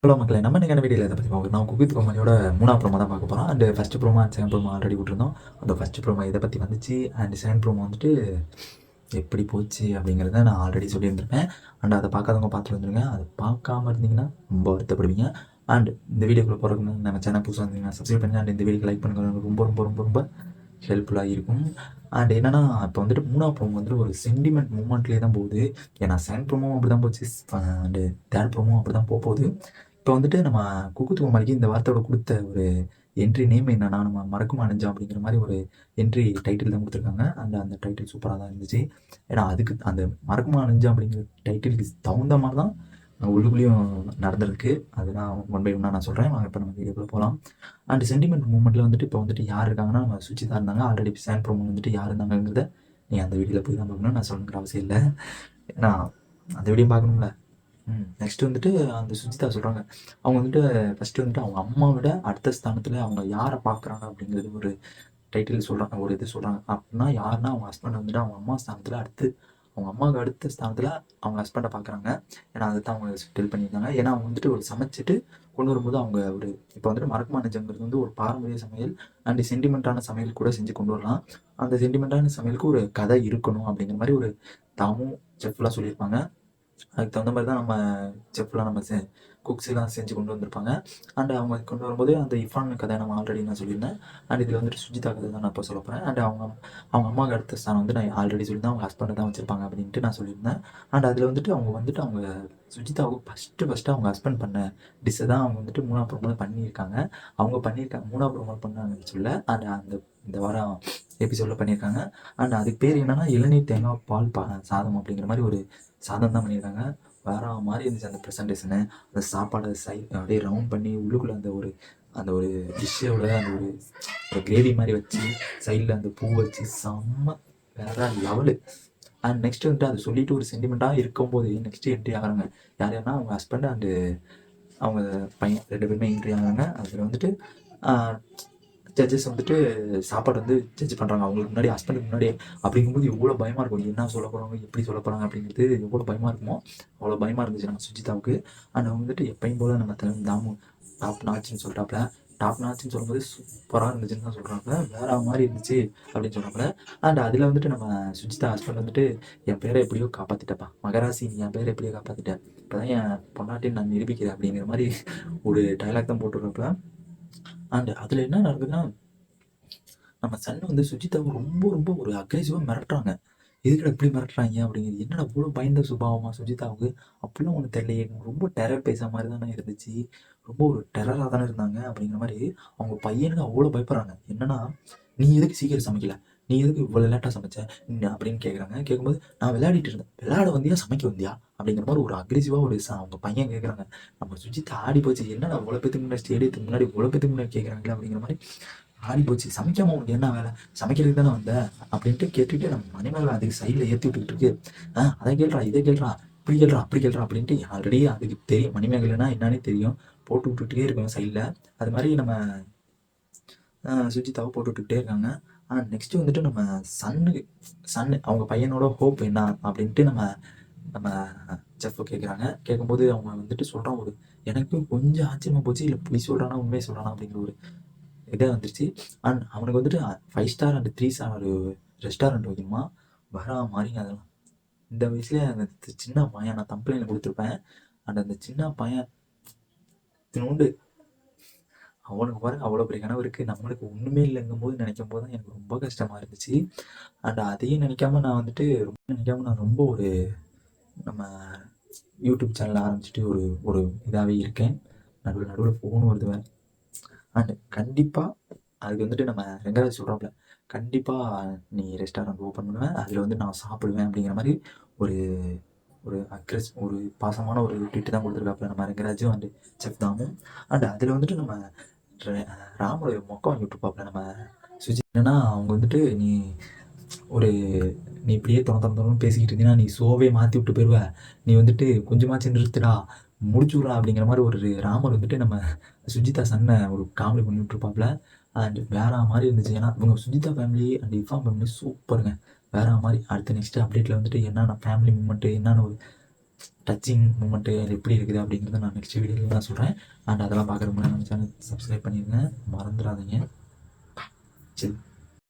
Hello மக்களே! நம்ம இன்னைக்கான வீடியோல எத பத்தி பார்க்க நான் குக் வித் கோமாளியோட 3ஆவது ப்ரோமோ தான் பார்க்க போறோம். And first promo and second promo already விட்டுருந்தோம். அந்த ஃபர்ஸ்ட் ப்ரோமோ எத பத்தி வந்துச்சு அண்ட் செகண்ட் ப்ரோமோ வந்துட்டு எப்படி போச்சு அப்படிங்கிறத நான் ஆல்ரெடி சொல்லியிருந்திருப்பேன். அண்ட் அதை பார்க்காதவங்க பார்த்துட்டு வந்துருங்க. அதை பார்க்காம இருந்தீங்கன்னா ரொம்ப வருத்தப்படுவீங்க. அண்ட் இந்த வீடியோக்குள்ள போறதுக்கு முன்னாடி நம்ம சேனல் புதுசாக இருந்தீங்கன்னா சப்ஸ்கிரைப் பண்ணுங்க. அண்ட் இந்த வீடியோக்கு லைக் பண்ணுங்க. ரொம்ப ரொம்ப ரொம்ப ரொம்ப ஹெல்ப்ஃபுல்லாக இருக்கும். அண்ட் என்னன்னா இப்போ வந்துட்டு 3ஆவது ப்ரோமோ வந்துட்டு ஒரு சென்டிமெண்ட் மூமெண்ட்லேயே தான் போகுது. ஏன்னா செகண்ட் ப்ரோமோவும் அப்படி தான் போச்சு. அண்டு தேர்ட் ப்ரோமோவும் அப்படி தான் போகுது. இப்போ வந்துட்டு நம்ம குக்கு வித் கோமாளிக்கு இந்த வார்த்தையோட கொடுத்த ஒரு என்ட்ரி நேம் என்னன்னா, நம்ம மறக்குமா நெஞ்சம் அப்படிங்கிற மாதிரி ஒரு என்ட்ரி டைட்டில் தான் கொடுத்துருக்காங்க. அந்த டைட்டில் சூப்பராக தான் இருந்துச்சு. ஏன்னா அதுக்கு அந்த மறக்குமா நெஞ்சம் அப்படிங்கிற டைட்டிலுக்கு தகுந்த மாதிரி தான் உள்ளுக்குள்ளேயும் நடந்திருக்கு. அது நான் ஒன் பை ஒன்னாக நான் சொல்கிறேன். வாங்க இப்போ நம்ம வீடியோக்குள்ளே போகலாம். அண்ட் சென்டிமெண்ட் மூமெண்ட்டில் வந்துட்டு இப்போ வந்துட்டு யார் இருக்காங்கன்னா, நம்ம சுஜிதா இருந்தாங்க. ஆல்ரெடி சாண்ட் ப்ரோமோ வந்துட்டு யார் இருந்தாங்கங்கிறத நீங்கள் அந்த வீடியோவில் போய் தான் பார்க்கணும். நான் சொல்லணுங்கிற அவசியம் இல்லை. ஏன்னா அந்த வீடியோ பார்க்கணும்ல. நெக்ஸ்ட் வந்துட்டு அந்த சுஜிதா சொல்கிறாங்க. அவங்க வந்துட்டு ஃபஸ்ட்டு வந்துட்டு அவங்க அம்மாவோட அடுத்த ஸ்தானத்தில் அவங்க யாரை பார்க்குறாங்க அப்படிங்கிறது ஒரு டைட்டில் சொல்கிறாங்க. ஒரு இது சொல்கிறாங்க. அப்படின்னா யாருன்னா அவங்க ஹஸ்பண்ட் வந்துட்டு அவங்க அம்மா ஸ்தானத்தில் அடுத்து அவங்க அம்மாவுக்கு அடுத்த ஸ்தானத்தில் அவங்க ஹஸ்பண்டை பார்க்குறாங்க. ஏன்னா அதை தான் அவங்க டெல் பண்ணியிருந்தாங்க. ஏன்னா அவங்க வந்துட்டு ஒரு சமைச்சிட்டு கொண்டு வரும்போது அவங்க ஒரு இப்போ வந்துட்டு மறக்குமா நெஞ்சம்ங்கிறது வந்து ஒரு பாரம்பரிய சமையல் அண்ட் சென்டிமெண்ட்டான சமையல் கூட செஞ்சு கொண்டு வரலாம். அந்த சென்டிமெண்ட்டான சமையலுக்கு ஒரு கதை இருக்கணும் அப்படிங்கிற மாதிரி ஒரு தாமும் செஃப்லாம் சொல்லியிருப்பாங்க. அதுக்கு தகுந்த மாதிரி தான் நம்ம செஃப்லாம் நம்ம குக்ஸ்லாம் செஞ்சு கொண்டு வந்திருப்பாங்க. அண்ட் அவங்க கொண்டு வரும்போது அந்த இர்ஃபான் கதை நம்ம ஆல்ரெடி நான் சொல்லியிருந்தேன். அண்ட் இதில் வந்துட்டு சுஜிதா கதை தான் நான் இப்போ சொல்ல போகிறேன். அண்ட் அவங்க அம்மாவுக்கு அடுத்த ஸ்தானம் வந்து நான் ஆல்ரெடி சொல்லியிருந்தேன். அவங்க ஹஸ்பண்டை தான் வச்சுருப்பாங்க அப்படின்ட்டு நான் சொல்லியிருந்தேன். அண்ட் அதில் வந்துட்டு அவங்க சுஜிதாவுக்கு ஃபஸ்ட்டு அவங்க ஹஸ்பண்ட் பண்ண டிஷ்ஷை தான் அவங்க வந்துட்டு 3ஆவது ப்ரோமோல பண்ணியிருக்காங்க. அவங்க பண்ணியிருக்காங்க 3ஆவது ப்ரோமோ பண்ணாங்கன்னு சொல்ல அண்ட் இந்த வாரம் எபிசோடில் பண்ணியிருக்காங்க. அண்ட் அதுக்கு பேர் என்னன்னா இளநீர் தேங்காய் பால் சாதம் அப்படிங்கிற மாதிரி ஒரு சாதம் தான் பண்ணியிருக்காங்க. வேற மாதிரி இருந்துச்சு அந்த ப்ரெசன்டேஷனு. அந்த சாப்பாடை அப்படியே ரவுண்ட் பண்ணி உள்ளுக்குள்ளே அந்த ஒரு டிஷ்ஷோட அந்த ஒரு கிரேவி மாதிரி வச்சு சைடில் அந்த பூ வச்சு செம்ம வேற லெவலு. அண்ட் நெக்ஸ்ட் வந்துட்டு அதை சொல்லிட்டு ஒரு சென்டிமெண்ட்டாக இருக்கும்போது நெக்ஸ்ட் என்ட்ரி ஆகிறாங்க. யார் யாருன்னா அவங்க ஹஸ்பண்ட் அண்டு அவங்க பையன் 2 பேருமே என்ட்ரி ஆகிறாங்க. அதில் வந்துட்டு ஜட்ஜஸ் வந்துட்டு சாப்பாடு வந்து ஜட்ஜ் பண்ணுறாங்க. அவங்களுக்கு முன்னாடி ஹஸ்பண்டுக்கு முன்னாடியே அப்படிங்கும்போது எவ்வளோ பயமாக இருக்கும். என்ன சொல்ல போகிறாங்க, எப்படி சொல்ல போகிறாங்க அப்படிங்கிறது எவ்வளோ பயமாக இருக்குமோ அவ்வளோ பயமாக இருந்துச்சு நம்ம சுஜிதாவுக்கு. அண்ட் அவங்க வந்துட்டு எப்பயும் போல் நம்ம தாமு டாப் நாச்சுன்னு சொல்கிறாப்புல. டாப் நாச்சுன்னு சொல்லும்போது சூப்பராக இருந்துச்சுன்னு தான் சொல்கிறாப்புல. வேற மாதிரி இருந்துச்சு அப்படின்னு சொல்கிறாப்புல. அண்ட் அதில் வந்துட்டு நம்ம சுஜிதா ஹஸ்பண்ட் வந்துட்டு என் பேரை எப்படியோ காப்பாற்றிட்டப்பா மகராசி, நீ என் பேரை எப்படியோ காப்பாற்றிட்டேன், இப்போ தான் என் பொண்டாட்டின்னு நான் நிரூபிக்கிறேன் அப்படிங்கிற மாதிரி ஒரு டைலாக் தான் போட்டுருப்பேன். அண்ட் அதில் என்ன நடக்குதுன்னா, நம்ம சன் வந்து சுஜிதாவை ரொம்ப ரொம்ப ஒரு அக்ரெசிவாக மிரட்டுறாங்க. எதுக்குடா இப்படி மிரட்டுறாங்க அப்படிங்கிறது. என்னடா இவ்வளோ பயந்த சுபாவமா சுஜிதாவுக்கு அப்படிலாம் ஒன்று தெரியலையே, ரொம்ப டெரர் பேசுகிற மாதிரி தானே இருந்துச்சு. ரொம்ப ஒரு டெரராக தானே இருந்தாங்க அப்படிங்கிற மாதிரி அவங்க பையனுக்கு அவ்வளோ பயப்படுறாங்க. என்னன்னா, நீ எதுக்கு சீக்கிரம் சமைக்கல, நீ எதுக்கு இவ்வளோ லேட்டாக சமைச்ச அப்படின்னு கேட்குறாங்க. கேட்கும்போது நான் விளையாடிட்டு இருந்தேன், விளையாட வந்தியா சமைக்க வந்தியா அப்படிங்கிற மாதிரி ஒரு அக்ரெசிவாக ஒரு அவங்க பையன் கேட்குறாங்க. நம்ம சுஜித் ஆடி போச்சு. என்னடா இவ்வளோ பேத்துக்கு முன்னாடி ஸ்டேடியத்துக்கு முன்னாடி இவ்வளோ பேத்துக்கு முன்னாடி கேட்குறாங்களே அப்படிங்கிற மாதிரி ஆடி போச்சு. சமைக்காம உனக்கு என்ன வேலை, சமைக்கிறதுக்கு தானே வந்த அப்படின்ட்டு கேட்டுட்டு நம்ம மணிமேகலை அதுக்கு சைடில் ஏற்றி விட்டுக்கிட்டு இருக்கு. அதை கேள்றா இதை கேள்றா இப்படி கேள்றா அப்படி கேள்றா அப்படின்ட்டு ஆல்ரெடி அதுக்கு தெரியும் மணிமேகலைன்னா என்னன்னே தெரியும். போட்டு விட்டுட்டே இருக்கோம் சைடில். அது மாதிரி நம்ம சுஜிதாவை போட்டு விட்டுக்கிட்டே இருக்காங்க. நெக்ஸ்ட்டு வந்துட்டு நம்ம சன்னு அவங்க பையனோட ஹோப் என்ன அப்படின்ட்டு நம்ம நம்ம செஃப் கேட்குறாங்க. கேட்கும்போது அவங்க வந்துட்டு சொல்கிறான், ஒரு எனக்கு கொஞ்சம் ஆச்சரியமாக போச்சு. இல்லை பொய் சொல்கிறானா உண்மையை சொல்கிறானா அப்படிங்கிற ஒரு இதே வந்துருச்சு. அண்ட் அவனுக்கு வந்துட்டு 5 ஸ்டார் அண்ட் 3 ஸ்டார் ஒரு ரெஸ்டாரண்ட் வைக்கணுமா. வரா மாதிரிங்க அதெல்லாம். இந்த வயசுலேயே அந்த சின்ன பையன் நான் தம்ப்ளைனில் கொடுத்துருப்பேன். அண்ட் அந்த சின்ன பையன் இத்தினோண்டு அவனுக்கு பாருங்க அவ்வளோ பெரிய கனவு இருக்குது. நம்மளுக்கு ஒன்றுமே இல்லைங்கும் போது நினைக்கும் போது தான் எனக்கு ரொம்ப கஷ்டமாக இருந்துச்சு. அண்ட் அதையும் நினைக்காம நான் ரொம்ப ஒரு நம்ம யூடியூப் சேனல் ஆரம்பிச்சுட்டு ஒரு ஒரு இதாகவே இருக்கேன். நடுவில் ஃபோன் வருது வேறு. அண்ட் கண்டிப்பாக அதுக்கு வந்துட்டு நம்ம ரெங்கராஜ் சொல்கிறாப்புல, கண்டிப்பாக நீ ரெஸ்டாரண்ட் ஓப்பன் பண்ணுவேன், அதில் வந்து நான் சாப்பிடுவேன் அப்படிங்கிற மாதிரி ஒரு ஒரு ஒரு பாசமான ஒரு ட்வீட்டு தான் கொடுத்துருக்காப்புல நம்ம ரெங்கராஜும் அண்டு செஃப் தாமும். அண்ட் அதில் வந்துட்டு நம்ம ராமோட மொக்கம் வாங்கி விட்டுருப்பாப்புல நம்ம சுஜி. என்னன்னா அவங்க வந்துட்டு ஒரு நீ இப்படியே தொண பேசிக்கிட்டு இருந்தீங்கன்னா நீ ஷோவே மாற்றி விட்டு போயிடுவ, நீ வந்துட்டு கொஞ்சமாச்சும் நிறுத்துடா முடிச்சுடுறா அப்படிங்கிற மாதிரி ஒரு ராமர் வந்துட்டு நம்ம சுஜிதா சன்னை ஒரு காமெடி பண்ணி விட்டுருப்பாப்புல. அண்ட் வேற மாதிரி இருந்துச்சு. ஏன்னா இவங்க Sujitha family and Irfan family சூப்பருங்க. வேற மாதிரி அடுத்த நெக்ஸ்ட் அப்டேட்டில் வந்துட்டு என்னென்ன ஃபேமிலி மூமெண்ட்டு என்னென்ன ஒரு டச்சிங் மூமெண்ட்டு அது எப்படி இருக்குது அப்படிங்கிறத நான் நெக்ஸ்ட் வீடியோவில் நான் சொல்கிறேன். அண்ட் அதெல்லாம் பார்க்குறதுக்கு முன்னாடி நம்ம சேனல் சப்ஸ்கிரைப் பண்ணிடுங்க, மறந்துடாதீங்க. சரி.